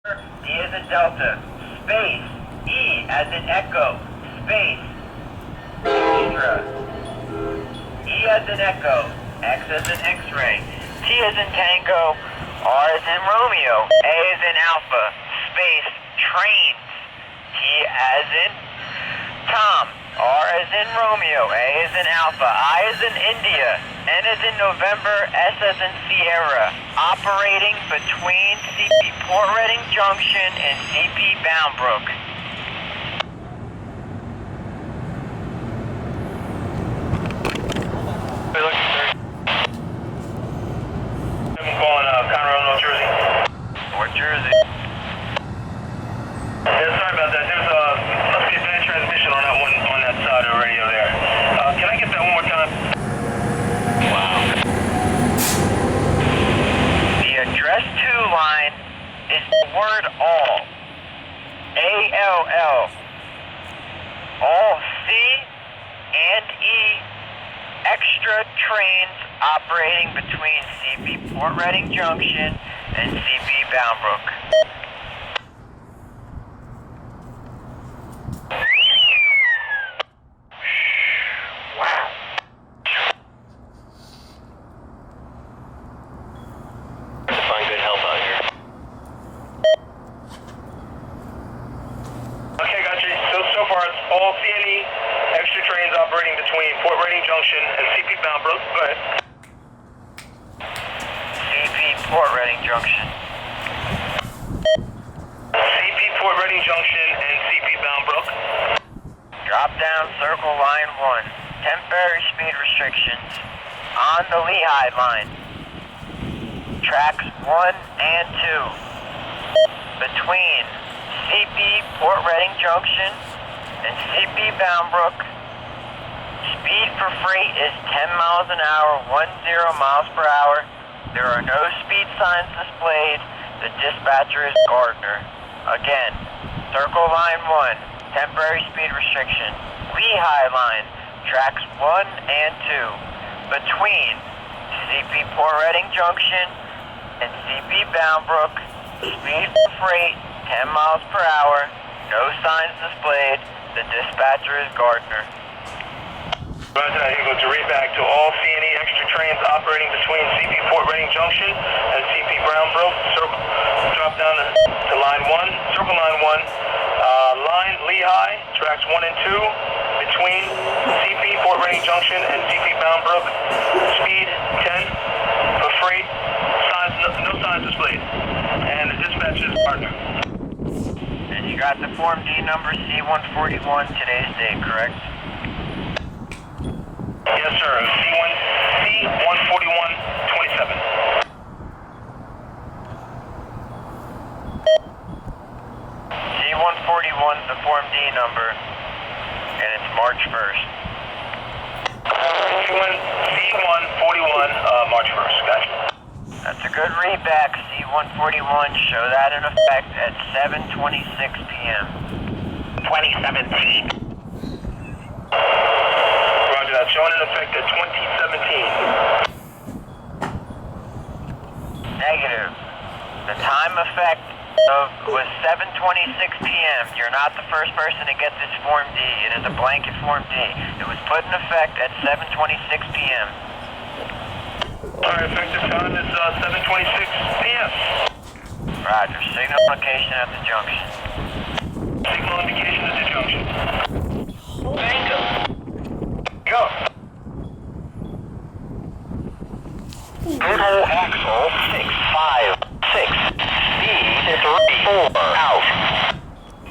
D as in Delta, space, E as in Echo, space, extra. E as in Echo, X as in X-ray, T as in Tango, R as in Romeo, A as in Alpha, space, trains, T as in Tom, R as in Romeo, A as in Alpha, I as in India, N as in November, S as in Sierra, operating between CP Port Reading Junction and CP Boundbrook. Hey, look, sir. I'm calling Conrail North Jersey. North Jersey. Yeah, sorry about that. There's must be a bad transmission on that one on that side of the radio there. Can I get that one more time? Wow. The address to line is the word all. A-L-L. All C and E extra trains operating between CP Port Reading Junction and CP Boundbrook. Find good help out here. Okay, gotcha. So far it's all C&E extra trains operating between Port Reading Junction and CP Boundbrook. Go ahead. CP Port Reading Junction. CP Port Reading Junction and CP Boundbrook. Drop down circle line 1. Temporary speed restrictions on the Lehigh line. Tracks 1 and 2. Between CP Port Reading Junction and CP Boundbrook. Speed for freight is 10 miles an hour, 10 miles per hour. There are no speed signs displayed. The dispatcher is Gardner. Again, circle line 1, temporary speed restriction. Lehigh line, tracks 1 and 2. Between CP Port Reading Junction and CP Boundbrook. Speed for freight, 10 miles per hour. No signs displayed. The dispatcher is Gardner. Roger that. Here goes to read back to all C&E extra trains operating between CP Port Reading Junction and CP Boundbrook. Circle, drop down to line 1, circle line 1, line Lehigh, tracks 1 and 2, between CP Port Reading Junction and CP Boundbrook. Speed 10 for freight. Signs, no signs displayed. And the dispatcher is Gardner. And you got the Form D number C141, today's date, correct? Yes, sir. C14127. C141 is the Form D number, and it's March 1st. C141, March 1st. Gotcha. That's a good readback. C141, show that in effect at 7:26 p.m. 2017. Roger that. Showing in effect at 2017. Negative. The time effect was 7:26 p.m. You're not the first person to get this Form D. It is a blanket Form D. It was put in effect at 7:26 p.m. Alright, effective time is 7:26 p.m. Roger. Signal location at the junction. Signal indication at the junction. Bingo. Go. Middle axle 656. Speed 34 out.